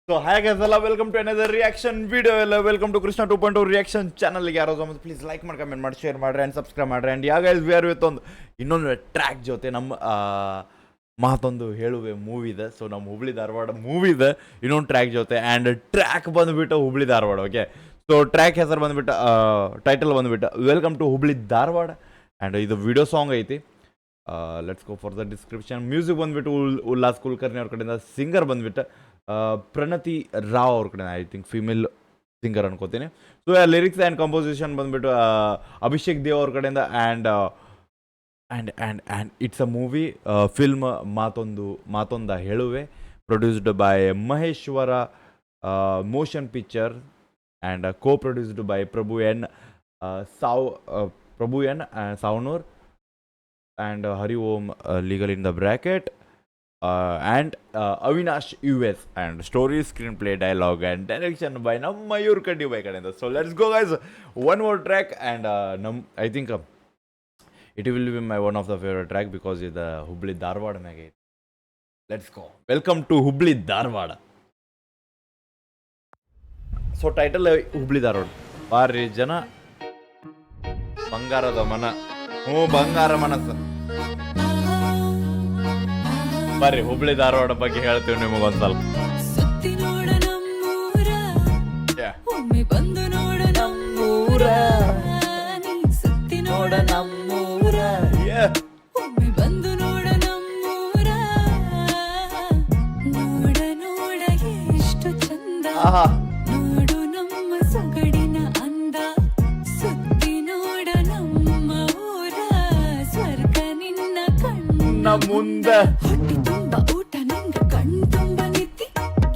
So ಹಾಗೆ ಎಲ್ಲ welcome to another reaction video ಎಲ್ಲ ವೆಲ್ಕಮ್ ಟು ಕೃಷ್ಣ 2.0 ರಿಯಾಕ್ಷನ್ ಚಾನಲ್ಗೆ ಯಾರೋ ಪ್ಲೀಸ್ ಲೈಕ್ ಮಾಡಿ ಕಮೆಂಟ್ ಮಾಡಿ ಶೇರ್ ಮಾಡಿರಿ ಆ್ಯಂಡ್ ಸಬ್ಸ್ಕ್ರೈಬ್ ಮಾಡಿರಿ ಆ್ಯಂಡ್ ಯಾಗ ವಿ ಆರ್ ವಿತ್ ಒಂದು ಇನ್ನೊಂದು ಟ್ರ್ಯಾಕ್ ಜೊತೆ ನಮ್ಮ ಮಾತೊಂದು ಹೇಳುವೆ ಮೂವಿ ಇದೆ. ಸೊ ನಮ್ಮ ಹುಬ್ಳಿ ಧಾರವಾಡ ಮೂವಿ ಇದೆ ಇನ್ನೊಂದು ಟ್ರ್ಯಾಕ್ ಜೊತೆ ಆ್ಯಂಡ್ ಟ್ರ್ಯಾಕ್ ಬಂದುಬಿಟ್ಟು Hubli Dharwad. Okay, so track ಹೆಸರು ಬಂದುಬಿಟ್ಟು ಟೈಟಲ್ ಬಂದುಬಿಟ್ಟು welcome to Hubli Dharwad and ಇದು ವಿಡಿಯೋ ಸಾಂಗ್ ಐತಿ. Let's go for the description. Music ಬಂದುಬಿಟ್ಟು ಉಲ್ಲಾಸ್ ಕುಲಕರ್ಣಿ ಅವ್ರ ಕಡೆಯಿಂದ, ಸಿಂಗರ್ ಬಂದುಬಿಟ್ಟು ಪ್ರಣತಿ ರಾವ್ ಅವ್ರ ಕಡೆ, ಐ ಥಿಂಕ್ ಫಿಮೇಲ್ ಸಿಂಗರ್ ಅನ್ಕೋತೀನಿ. ಸೊ ಲಿರಿಕ್ಸ್ ಆ್ಯಂಡ್ ಕಂಪೋಸಿಷನ್ ಬಂದುಬಿಟ್ಟು ಅಭಿಷೇಕ್ ದೇವ್ ಅವ್ರ ಕಡೆಯಿಂದ and it's a movie film ಮಾತೊಂದ ಹೇಳುವೆ, produced by Maheshwara motion picture and co-produced by Prabhu N Savanur and Hari Om legal in the bracket and Avinash US and story, screenplay, dialogue and direction by Nam Mayur Kaddi by kadinda. So let's go guys, one more track and I think it will be my one of the favorite track because it's the Hubli Dharwad nage. Let's go, welcome to Hubli Dharwad. So title Hubli Dharwad, ಬಾರಿ ಜನ ಬಂಗಾರದ ಮನ, ಬಂಗಾರ ಮನಸ್ಸು. ಬರ್ರಿ ಹುಬ್ಳಿ ಧಾರವಾಡ ಬಗ್ಗೆ ಹೇಳ್ತೀವಿ ನಿಮಗೊಂದ್ ಸ್ವಲ್ಪ. ಸುತ್ತಿ ನೋಡ ನಮ್ಮೂರ, ಒಮ್ಮೆ ಬಂದು ನೋಡ ನಮ್ಮೂರ, ನೀ ಸುತ್ತಿ ನೋಡ ನಮ್ಮೂರ, ಒಮ್ಮೆ ಬಂದು ನೋಡ ನಮ್ಮೂರ, ನೋಡ ನೋಡ ಎಷ್ಟು ಚಂದ, ನೋಡು ನಮ್ಮ ಸೊಗಡಿನ ಅಂದ, ಸುತ್ತಿ ನೋಡ ನಮ್ಮ ಊರ, ಸ್ವರ್ಗ ನಿನ್ನ ಕಣ್ಣ ಮುಂದ. ಹೊಟ್ಟೆ ತುಂಬ ಊಟ ನಿಂಗ ಕಣ್ ತುಂಬ ನಿದ್ದಿ,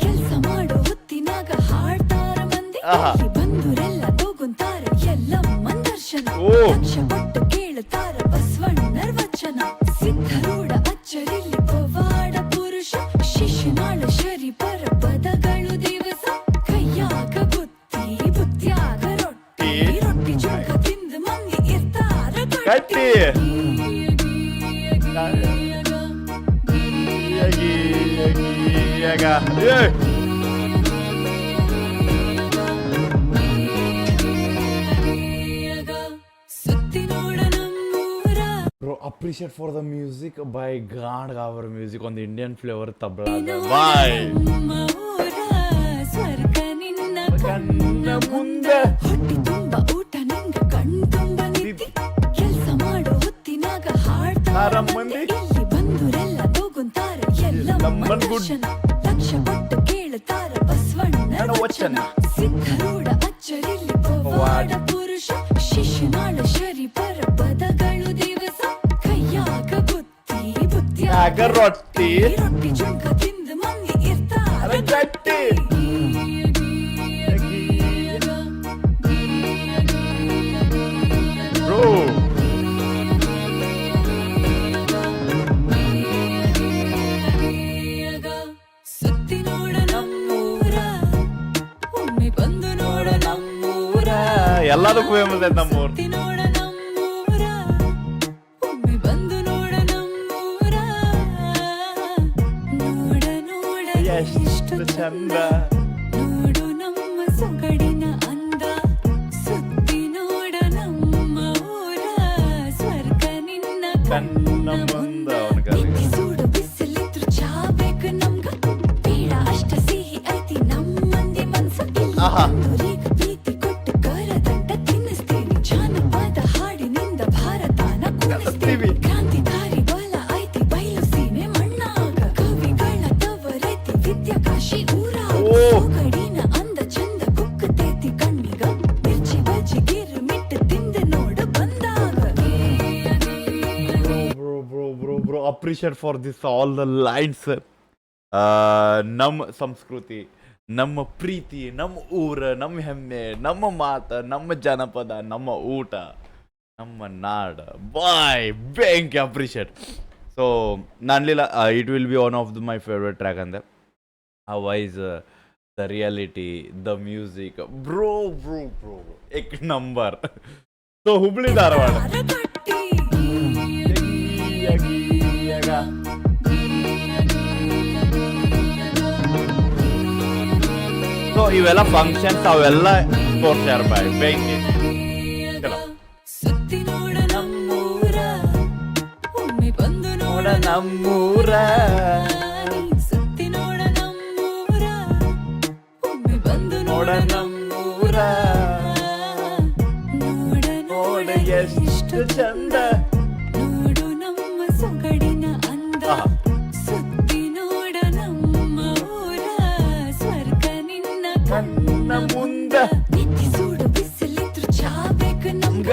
ಕೆಲ್ಸ ಮಾಡೋ ಹೊತ್ತಿನಾಗ ಹಾಡ್ತಾರ ಮಂದಿ, ಇಲ್ಲಿ ಬಂದುರೆಲ್ಲ ತಗೊಂತಾರ ಎಲ್ಲಮ್ಮನ್ ದರ್ಶನ, ಲಕ್ಷ ಕೊಟ್ಟು ಕೇಳುತ್ತಾರ ಬಸವಣ್ಣರ್ ವಚನ, ಸಿದ್ಧರೂಢ ಅಚ್ಚರಿಲ್ಲಿ ಪವಾಡ ಪುರುಷ, ಶಿಶುನಾಳ ಶರೀಫರ ಪದಗಳು ದಿವಸ, ಕೈಯಾಗ ಬುತ್ತಿ ಬುತ್ತ್ಯಾಗ ರೊಟ್ಟಿ, ರೊಟ್ಟಿ ಜುಂಕ ತಿಂದು ಮಂದಿ ಇರ್ತಾರ ಗಟ್ಟಿ. Bro, appreciate for the music by God, our music on the Indian flavor tabla. Bye. ಸ್ವರ್ಗ ನಿನ್ನ ಕಣ್ಣ ಮುಂದ, ಹೊಟ್ಟಿ ತುಂಬ ಊಟ ನಿಂಗ ಕಣ್ ತುಂಬ ನಿದ್ದಿ, ಕೆಲ್ಸ ಮಾಡೋ ಹೊತ್ತಿನಾಗ ಹಾಡ್ತಾರ ಮಂದಿ, ಇಲ್ಲಿ ಬಂದುರೆಲ್ಲ ತಗೊಂತಾರ ಎಲ್ಲಮ್ಮನ್ ದರ್ಶನ, ಲಕ್ಷ ಕೊಟ್ಟು ಕೇಳುತ್ತಾರ ಬಸವಣ್ಣರ ವಚನ, ಸಿದ್ಧರೂಢ ಅಚ್ಚರಿಲ್ಲಿ ಪವಾಡ ಪುರುಷ, ಶಿಶುನಾಳ ಶರೀಫರ ಪದಗಳು ದಿವಸ, ಕೈಯಾಗ ಬುತ್ತಿ ಬುತ್ತ್ಯಾಗ ರೊಟ್ಟಿ, ರೊಟ್ಟಿ ಜುಂಕ ತಿಂದು ಮಂದಿ ಇರ್ತಾರ ಗಟ್ಟಿ. Bro, ಸುತ್ತಿ ನೋಡ ನಮ್ಮೂರ, ಒಮ್ಮೆ ಬಂದು ನೋಡ ನಮ್ಮೂರ, ಎಲ್ಲದಕ್ಕೂ ಫೇಮಸ್ ಐತೆ ನಮ್ಮೂರು. ಸುತ್ತಿ ನೋಡ ನಮ್ಮೂರ, ಒಮ್ಮೆ ಬಂದು ನೋಡ ನಮ್ಮೂರ, ನೋಡ ನೋಡ ಎಷ್ಟು ಚಂದ, ನೋಡು ನಮ್ಮ ಸೊಗಡಿನ ಅಂದ, ಸುತ್ತಿ ನೋಡ ನಮ್ಮ ಊರ, ಸ್ವರ್ಗ ನಿನ್ನ ಕಣ್ಣ ಮುಂದ, ಬಿಸಿ ಸೂಡು ಬಿಸಿಲಿದ್ರು ಚಾ ಬೇಕು ನಮ್ಗ, ಬೇಡ ಅಷ್ಟ ಸಿಹಿ ಐತಿ ನಮ್ಮಂದಿ ಮನ್ಸ, ಬಂದೂರಿಗೆ ಪ್ರೀತಿ ಕೊಟ್ಟು ಕರದಂಟ ತಿನ್ನಿಸ್ತೀವಿ, ಜಾನಪದ ಹಾಡಿನಿಂದ ಭಾರತಾನ ಕೂಡಿಸ್ತೀವಿ, ಕ್ರಾಂತಿಕಾರಿ ಬಲ ಐತಿ ಬಯಲು ಸೀಮೆ ಮಣ್ಣಾಗ, ಕವಿಗಳ ತವರೈತಿ ವಿದ್ಯಾಕಾಶಿ ಊರಾಗ, ಸೊಗಡಿನ ಅಂದ ಚಂದ ಕುಕ್ಕತೈತಿ ಕಣ್ಣಿಗ, ಮಿರ್ಚಿ ಬಜ್ಜಿ ಗಿರು ಮಿಟ್ಟು ತಿಂದು ನೋಡು ಬಂದಾಗ. Bro, appreciate for this all the lines. ನಮ್ಮ ಸಂಸ್ಕೃತಿ, ನಮ್ಮ ಪ್ರೀತಿ, ನಮ್ಮ ಊರ, ನಮ್ಮ ಹೆಮ್ಮೆ, ನಮ್ಮ ಮಾತ, ನಮ್ಮ ಜನಪದ, ನಮ್ಮ ಊಟ, ನಮ್ಮ ನಾಡ, ಬಾಯ್ ಬ್ಯಾಂಕ್ ಅಪ್ರಿಷಿಯೇಟ್. ಸೊ ನಾನ್ಲಿಲ್ಲ, it will be one of my favourite track ಅಂದೆ. Always the reality, the music, bro ಏಕ್ number. So Hubli Dharwad so ಇವೆಲ್ಲ ಫಂಕ್ಷನ್ಸ್ ಅವೆಲ್ಲ ತೋರ್ಸ್ಯಾರ ಬಾಯ್ ಬೆಂಕಿ ಚಲೋ ಸುತ್ತಿ ನೋಡ ನಮ್ಮೂರ ಒಮ್ಮೆ ಬಂದು ನೋಡ ನಮ್ಮೂರ ಸುತ್ತಿ ನೋಡ ನಮ್ಮೂರ ಒಮ್ಮೆ ಬಂದು ನೋಡ ನಮ್ಮೂರ ನೋಡ ನೋಡ ಎಷ್ಟು ಚಂದ ನೋಡು ನಮ್ಮ ಸೊಗಡಿನ ಅಂದ ಆಹಾ. ಸುತ್ತಿ ನೋಡ ನಮ್ಮ ಊರ ಸ್ವರ್ಗ ನಿನ್ನ ನನ್ನ ಮುಂದ ನಿತ್ಯ ಸೂಡು ಬಿಸಿಲಿದ್ರು ಚಾ ಬೇಕು ನಮ್ಗ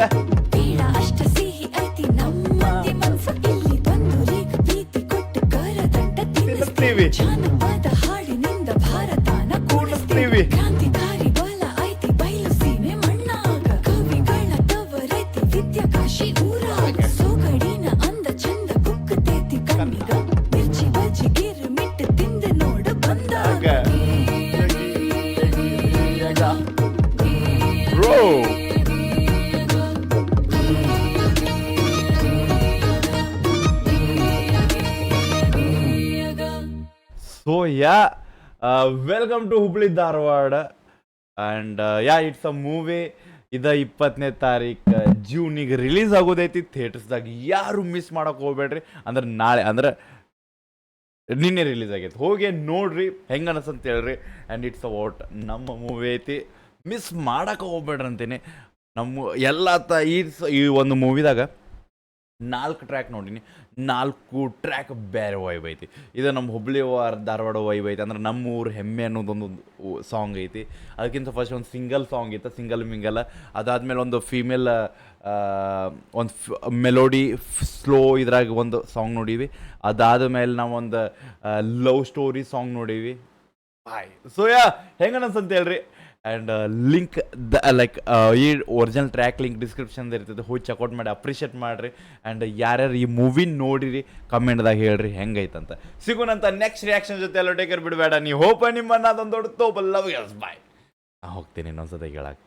ಬೇಡ ಅಷ್ಟ ಸಿಹಿ ಐತಿ ನಮ್ಮಂದಿ ಮನ್ಸ ಇಲ್ಲಿ ಬಂದು ಈಗ ಪ್ರೀತಿ ಕೊಟ್ಟು ಕರದಂಟ ತಿನ್ನಿಸ್ತೀವಿ. ಜಾನಪದ ಹಾಡಿನಿಂದ ಭಾರತಾನ ಕೂಡಿಸ್ತೀವಿ. ಕ್ರಾಂತಿಕಾರಿ ಬಲ ಐತಿ ಬಯಲು ಸೀಮೆ ಮಣ್ಣಾಗ ಕವಿಗಳ ತವರೈತಿ ವಿದ್ಯಾಕಾಶಿ ಊರಾಗ ಸೊಗಡಿನ ಅಂದ ಚಂದ ಕುಕ್ಕತೇತಿ ಕಣ್ಣಿಗ ಮಿರ್ಚಿ ಬಜ್ಜಿ ಗಿರು ಮಿಟ್ಟು ತಿಂದು ನೋಡು ಬಂದಾಗ bro so yeah welcome to Hubli Dharwad and yeah it's a movie ಇದ 20ನೇ ತಾರೀಕು ಜೂನಿಗೆ ರಿಲೀಸ್ ಆಗೋದೈತಿ ಥಿಯೇಟರ್ಸ್ದಾಗ ಯಾರು ಮಿಸ್ ಮಾಡಕ್ಕೆ ಹೋಗ್ಬೇಡ್ರಿ ಅಂದ್ರೆ ನಾಳೆ ಅಂದ್ರೆ ನಿನ್ನೆ ರಿಲೀಸ್ ಆಗೈತಿ ಹೋಗಿ ನೋಡ್ರಿ ಹೆಂಗೆ ಅನಸಂತ ಹೇಳ್ರಿ ಆ್ಯಂಡ್ ಇಟ್ಸ್ ಅಬೌಟ್ ನಮ್ಮ ಮೂವಿ ಐತಿ ಮಿಸ್ ಮಾಡಕ್ಕೆ ಹೋಗ್ಬೇಡ್ರಿ ಅಂತೀನಿ ನಮ್ಮ ಎಲ್ಲ ಈ ಒಂದು ಮೂವಿದಾಗ 4 ಟ್ರ್ಯಾಕ್ ನೋಡಿನಿ 4 ಟ್ರ್ಯಾಕ್ ಬೇರೆ ವೈಬ್ ಐತಿ ಇದು ನಮ್ಮ ಹುಬ್ಳಿ ಧಾರವಾಡ ವೈಬ್ ಐತಿ ಅಂದ್ರೆ ನಮ್ಮ ಊರು ಹೆಮ್ಮೆ ಅನ್ನೋದೊಂದು ಸಾಂಗ್ ಐತಿ ಅದಕ್ಕಿಂತ ಫಸ್ಟ್ ಒಂದು ಸಿಂಗಲ್ ಸಾಂಗ್ ಇತ್ತು ಸಿಂಗಲ್ ಮಿಂಗಲ್ ಅದಾದಮೇಲೆ ಒಂದು ಫೀಮೇಲ್ ಒಂದು ಮೆಲೋಡಿ ಸ್ಲೋ ಇದ್ರಾಗ ಒಂದು ಸಾಂಗ್ ನೋಡೀವಿ ಅದಾದ ಮೇಲೆ ನಾವು ಒಂದು ಲವ್ ಸ್ಟೋರಿ ಸಾಂಗ್ ನೋಡೀವಿ ಬಾಯ್ ಸೊ ಯಾ ಹೆಂಗೆ ಅನ್ಸಂತ ಹೇಳ್ರಿ ಆ್ಯಂಡ್ ಲಿಂಕ್ ಲೈಕ್ ಈ ಒರಿಜಿನಲ್ ಟ್ರ್ಯಾಕ್ ಲಿಂಕ್ ಡಿಸ್ಕ್ರಿಪ್ಷನ್ದು ಇರ್ತದೆ ಹೋಗಿ ಚೆಕ್ಔಟ್ ಮಾಡಿ ಅಪ್ರಿಷಿಯೇಟ್ ಮಾಡಿರಿ ಆ್ಯಂಡ್ ಯಾರ್ಯಾರು ಈ ಮೂವಿ ನೋಡಿರಿ ಕಮೆಂಟ್ದಾಗ ಹೇಳ್ರಿ ಹೆಂಗೈತಂತ ಸಿಗೋಣಂತ ನೆಕ್ಸ್ಟ್ ರಿಯಾಕ್ಷನ್ ಜೊತೆ ಎಲ್ಲ ಟೇಕರ್ ಬಿಡಬೇಡ ನೀವು ಹೋಪ ನಿಮ್ಮನ್ನ ಅದೊಂದು ದೊಡ್ಡ ತೋಪ ಲವ್ ಯಸ್ ಬಾಯ್ ಹೋಗ್ತೀನಿ ಇನ್ನೊಂದ್ಸತಿ ಹೇಳಕ್ಕೆ